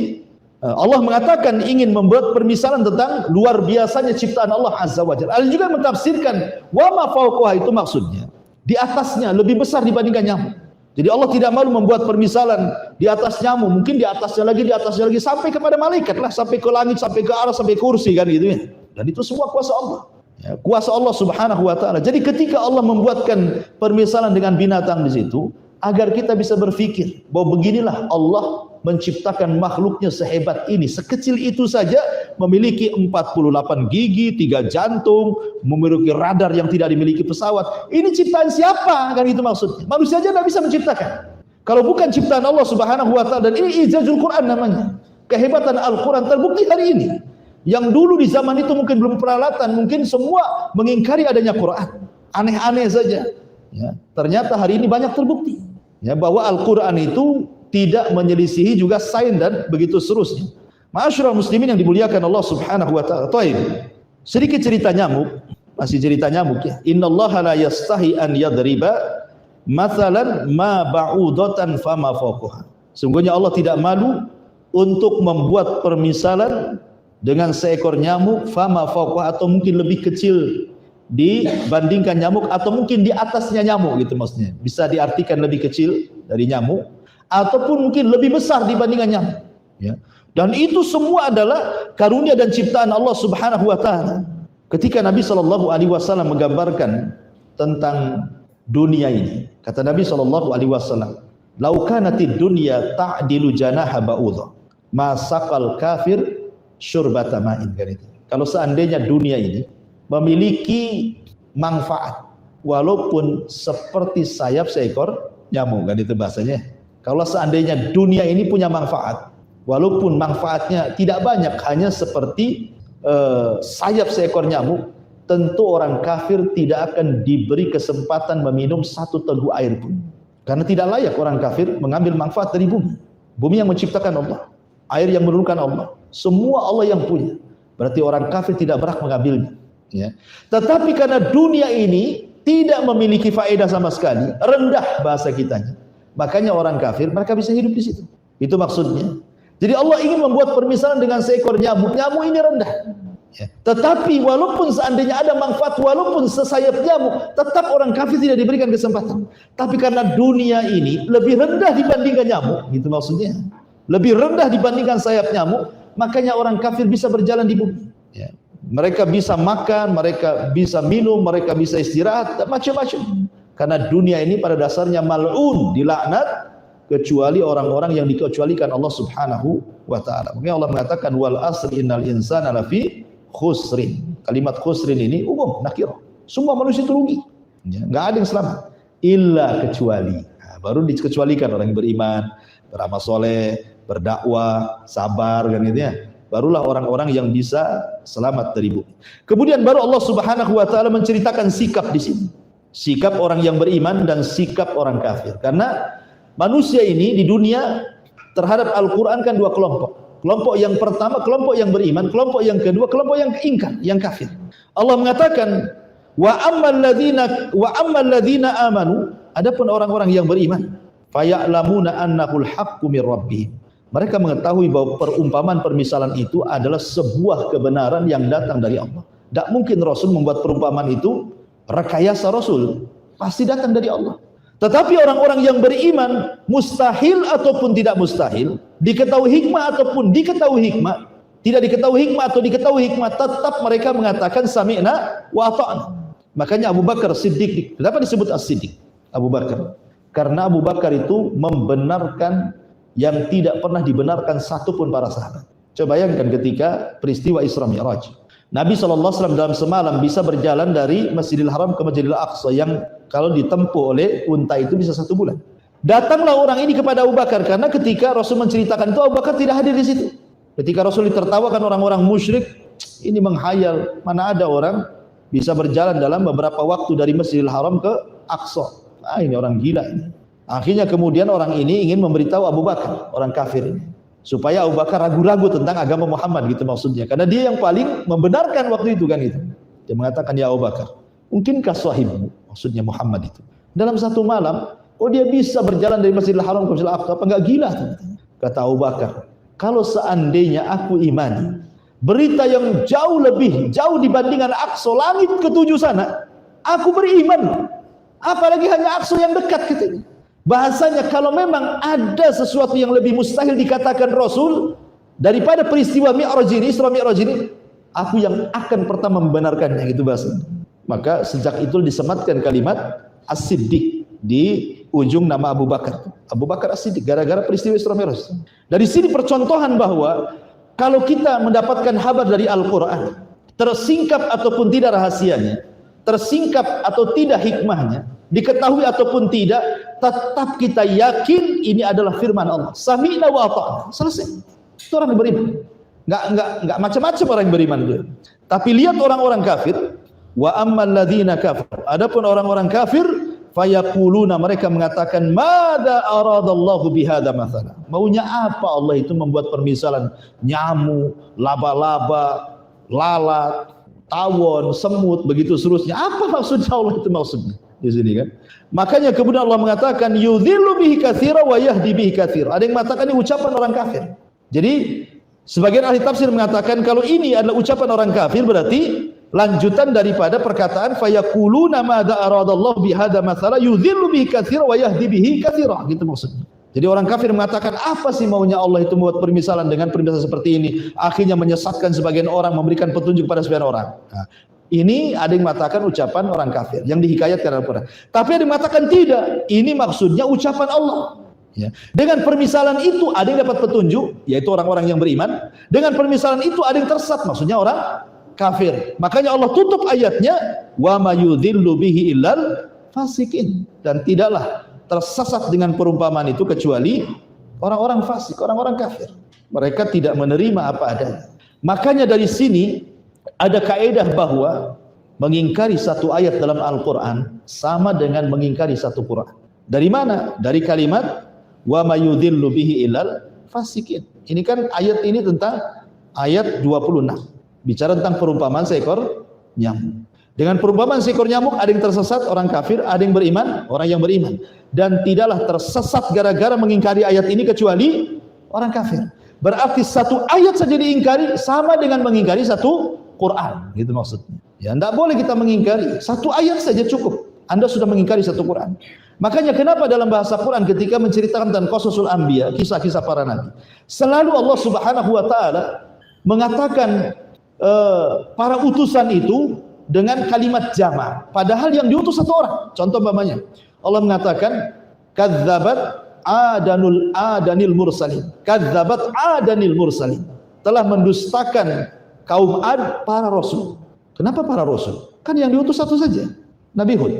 Allah mengatakan ingin membuat permisalan tentang luar biasanya ciptaan Allah Azza wa Jalla. Allah juga mentafsirkan wa ma fauqaha itu maksudnya di atasnya lebih besar dibandingkan nyamuk. Jadi Allah tidak malu membuat permisalan di atas nyamuk, mungkin di atasnya lagi sampai kepada malaikat lah, sampai ke langit, sampai ke arah, sampai kursi kan gitu ya. Dan itu semua kuasa Allah. Ya, kuasa Allah Subhanahu wa taala. Jadi ketika Allah membuatkan permisalan dengan binatang di situ, agar kita bisa berpikir bahwa beginilah Allah menciptakan makhluknya sehebat ini, sekecil itu saja memiliki 48 gigi, 3 jantung, memiliki radar yang tidak dimiliki pesawat. Ini ciptaan siapa? Kan itu maksudnya. Manusia saja tidak bisa menciptakan. Kalau bukan ciptaan Allah Subhanahu wa taala, dan ini ijazul Quran namanya. Kehebatan Al-Quran terbukti hari ini. Yang dulu di zaman itu mungkin belum peralatan, mungkin semua mengingkari adanya Quran. Aneh-aneh saja. Ya, ternyata hari ini banyak terbukti. Ya, bahwa Al-Quran itu tidak menyelisihi juga sains dan begitu seterusnya. Ma'asyiral muslimin yang dimuliakan Allah Subhanahu wa taala. Sedikit cerita nyamuk, masih cerita nyamuk ya. Innallaha la yastahi an yadriba mathalan ma ba'udatan fama fawqaha. Sungguhnya Allah tidak malu untuk membuat permisalan dengan seekor nyamuk fama fawqaha, atau mungkin lebih kecil dibandingkan nyamuk, atau mungkin di atasnya nyamuk gitu maksudnya. Bisa diartikan lebih kecil dari nyamuk, ataupun mungkin lebih besar dibandingkan nyamuk. Ya. Dan itu semua adalah karunia dan ciptaan Allah Subhanahu wa taala. Ketika Nabi sallallahu alaihi wasallam menggambarkan tentang dunia ini, kata Nabi sallallahu alaihi wasallam, "Lau kanatid dunya ta'dilu janaha ba'udha, ma saqal kafir syurbata ma'in." Kalau seandainya dunia ini memiliki manfaat walaupun seperti sayap seekor nyamuk, kan itu bahasanya. Kalau seandainya dunia ini punya manfaat walaupun manfaatnya tidak banyak, hanya seperti sayap seekor nyamuk, tentu orang kafir tidak akan diberi kesempatan meminum satu teguk air pun, karena tidak layak orang kafir mengambil manfaat dari bumi. Bumi yang menciptakan Allah, air yang menurunkan Allah, semua Allah yang punya. Berarti orang kafir tidak berhak mengambilnya. Ya. Tetapi karena dunia ini tidak memiliki faedah sama sekali, rendah bahasa kitanya, makanya orang kafir mereka bisa hidup di situ. Itu maksudnya. Jadi Allah ingin membuat permisalan dengan seekor nyamuk. Nyamuk ini rendah. Ya. Tetapi walaupun seandainya ada manfaat, walaupun sesayap nyamuk, tetap orang kafir tidak diberikan kesempatan. Tapi karena dunia ini lebih rendah dibandingkan nyamuk, gitu maksudnya. Lebih rendah dibandingkan sayap nyamuk, makanya orang kafir bisa berjalan di bumi. Ya. Mereka bisa makan, mereka bisa minum, mereka bisa istirahat, macam-macam. Karena dunia ini pada dasarnya mal'un, dilaknat, kecuali orang-orang yang dikecualikan Allah Subhanahu wa taala. Makanya Allah mengatakan wal asri innal insana lafi khusrin. Kalimat khusrin ini umum, nakirah. Semua manusia itu rugi. Ya, enggak ada yang selamat illa kecuali. Nah, baru dikecualikan orang yang beriman, beramal soleh, berdakwah, sabar, kan gitu ya. Barulah orang-orang yang bisa selamat dari bumi. Kemudian baru Allah Subhanahu wa taala menceritakan sikap di sini. Sikap orang yang beriman dan sikap orang kafir. Karena manusia ini di dunia terhadap Al-Qur'an kan dua kelompok. Kelompok yang pertama kelompok yang beriman, kelompok yang kedua kelompok yang ingkar, yang kafir. Allah mengatakan wa ammal ladzina amanu, adapun orang-orang yang beriman, faya'lamuna annahul haqqu mir rabbihim. Mereka mengetahui bahwa perumpamaan permisalan itu adalah sebuah kebenaran yang datang dari Allah. Tidak mungkin Rasul membuat perumpamaan itu rekayasa Rasul, pasti datang dari Allah. Tetapi orang-orang yang beriman, mustahil ataupun tidak mustahil, diketahui hikmah ataupun diketahui hikmah, tidak diketahui hikmah atau diketahui hikmah, tetap mereka mengatakan sami'na wa ata'na. Makanya Abu Bakar Siddiq, kenapa disebut As-Siddiq? Abu Bakar. Karena Abu Bakar itu membenarkan yang tidak pernah dibenarkan satupun para sahabat. Coba bayangkan ketika peristiwa Isra Mi'raj. Nabi SAW dalam semalam bisa berjalan dari Masjidil Haram ke Masjidil Aqsa yang kalau ditempuh oleh unta itu bisa 1 bulan. Datanglah orang ini kepada Abu Bakar karena ketika Rasul menceritakan itu Abu Bakar tidak hadir di situ. Ketika Rasul ditertawakan orang-orang musyrik, ini menghayal, mana ada orang bisa berjalan dalam beberapa waktu dari Masjidil Haram ke Aqsa. Ah, ini orang gila ini. Akhirnya kemudian orang ini ingin memberitahu Abu Bakar, orang kafir ini, supaya Abu Bakar ragu-ragu tentang agama Muhammad, gitu maksudnya. Karena dia yang paling membenarkan waktu itu kan itu. Dia mengatakan, ya Abu Bakar, mungkinkah sahibmu, maksudnya Muhammad itu, dalam satu malam, dia bisa berjalan dari Masjidil Haram ke Masjidil Aqsa, apa enggak gila? Kata Abu Bakar, kalau seandainya aku imani berita yang jauh dibandingkan Aqsa, langit ke-7 sana, aku beriman. Apalagi hanya Aqsa yang dekat gitu. Bahasanya kalau memang ada sesuatu yang lebih mustahil dikatakan Rasul daripada peristiwa Mi'raj ini, Isra Mi'raj ini, Aku yang akan pertama membenarkannya, gitu bahasa. Maka sejak itu disematkan kalimat As-Siddiq di ujung nama Abu Bakar. Abu Bakar As-Siddiq gara-gara peristiwa Isra Mi'raj. Dari sini percontohan bahwa kalau kita mendapatkan kabar dari Al-Qur'an, tersingkap ataupun tidak rahasianya, tersingkap atau tidak hikmahnya, diketahui ataupun tidak, tetap kita yakin ini adalah firman Allah. Sami'na wa ata'na. Selesai. Itu orang yang beriman. Enggak macam-macam orang yang beriman itu. Tapi lihat orang-orang kafir, wa ammal ladzina kafar. Adapun orang-orang kafir, fayaquluna, mereka mengatakan, madza aradallahu bihadza mathala. Maunya apa Allah itu membuat permisalan nyamuk, laba-laba, lalat, tawon, semut, begitu seterusnya. Apa maksudnya Allah itu maksudnya di sini kan? Makanya kemudian Allah mengatakan yudhillu bihi katsira wa yahdi bihi katsira. Ada yang mengatakan ini ucapan orang kafir. Jadi sebagian ahli tafsir mengatakan kalau ini adalah ucapan orang kafir, berarti lanjutan daripada perkataan fayaquluna madza aradallahu bihadza mathala yudhillu bihi katsira wa yahdi bihi katsira, gitu maksudnya. Jadi orang kafir mengatakan apa sih maunya Allah itu membuat permisalan dengan permisalan seperti ini, akhirnya menyesatkan sebagian orang, memberikan petunjuk pada sebagian orang. Nah, ini ada yang mengatakan ucapan orang kafir yang dihikayatkan dalam Al-Quran. Tapi ada yang mengatakan tidak, ini maksudnya ucapan Allah. Ya. Dengan permisalan itu ada yang dapat petunjuk, yaitu orang-orang yang beriman. Dengan permisalan itu ada yang tersesat, maksudnya orang kafir. Makanya Allah tutup ayatnya, wa ma yudhillu bihi illal fasikin, dan tidaklah tersesat dengan perumpamaan itu kecuali orang-orang fasik, orang-orang kafir. Mereka tidak menerima apa adanya. Makanya dari sini ada kaidah bahwa mengingkari satu ayat dalam Al-Quran sama dengan mengingkari satu Quran. Dari mana? Dari kalimat wa ma yudhillu bihi illal fasikin. Ini kan ayat ini tentang ayat 26. Bicara tentang perumpamaan seekor nyamuk. Dengan perumpamaan seekor nyamuk ada yang tersesat, orang kafir, ada yang beriman, orang yang beriman. Dan tidaklah tersesat gara-gara mengingkari ayat ini kecuali orang kafir. Berarti satu ayat saja diingkari sama dengan mengingkari satu Quran, gitu maksudnya. Ya, tidak boleh kita mengingkari satu ayat saja cukup. Anda sudah mengingkari satu Quran. Makanya kenapa dalam bahasa Quran ketika menceritakan tentang qasasul anbiya, kisah-kisah para nabi, selalu Allah Subhanahu wa taala mengatakan para utusan itu dengan kalimat jama', padahal yang diutus satu orang. Contoh umpamanya Allah mengatakan kadzabat adanil mursalin, kadzabat adanil mursalin, telah mendustakan kaum Ad para rasul. Kenapa para rasul? Kan yang diutus satu saja, Nabi Hud.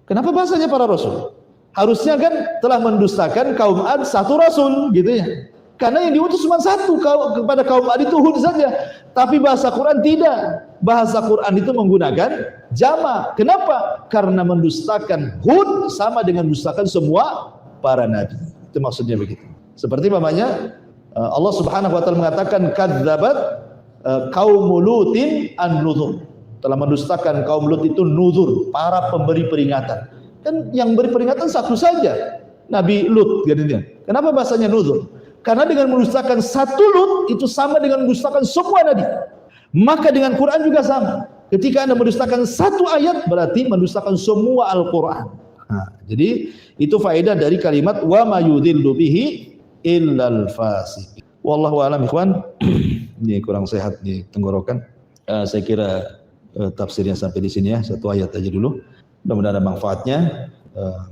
Kenapa bahasanya para rasul? Harusnya kan telah mendustakan kaum Ad satu rasul, gitu ya. Karena yang diutus cuma satu kepada kaum Ad itu Hud saja. Tapi bahasa Quran tidak. Bahasa Quran itu menggunakan jama'. Kenapa? Karena mendustakan Hud sama dengan mendustakan semua para nabi. Itu maksudnya begitu. Seperti namanya Allah Subhanahu wa taala mengatakan kadzabat kaum Lutin an-nuzur. Telah mendustakan kaum Lut itu nuzur, para pemberi peringatan. Kan yang beri peringatan satu saja, Nabi Lut, gitu. Kenapa bahasanya nuzur? Karena dengan mendustakan satu Lut itu sama dengan mendustakan semua nabi. Maka dengan Quran juga sama. Ketika Anda mendustakan satu ayat berarti mendustakan semua Al-Quran. Nah, jadi itu faedah dari kalimat wa ma yudhillu bihi illal fasik. Wallahu a'lam ikhwan. Ini kurang sehat di tenggorokan. Saya kira tafsirnya sampai di sini ya, satu ayat aja dulu. Mudah-mudahan ada manfaatnya.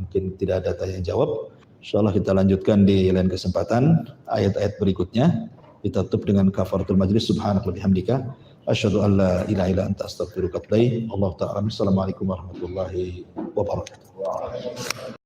Mungkin tidak ada tanya jawab. Insyaallah kita lanjutkan di lain kesempatan ayat-ayat berikutnya. Kita tutup dengan kafaratul majlis. Subhanaka wa bihamdika asyhadu an la ilaha illa anta astaghfiruka wa atubu ilaik. Allahu ta'ala. Assalamualaikum warahmatullahi wabarakatuh.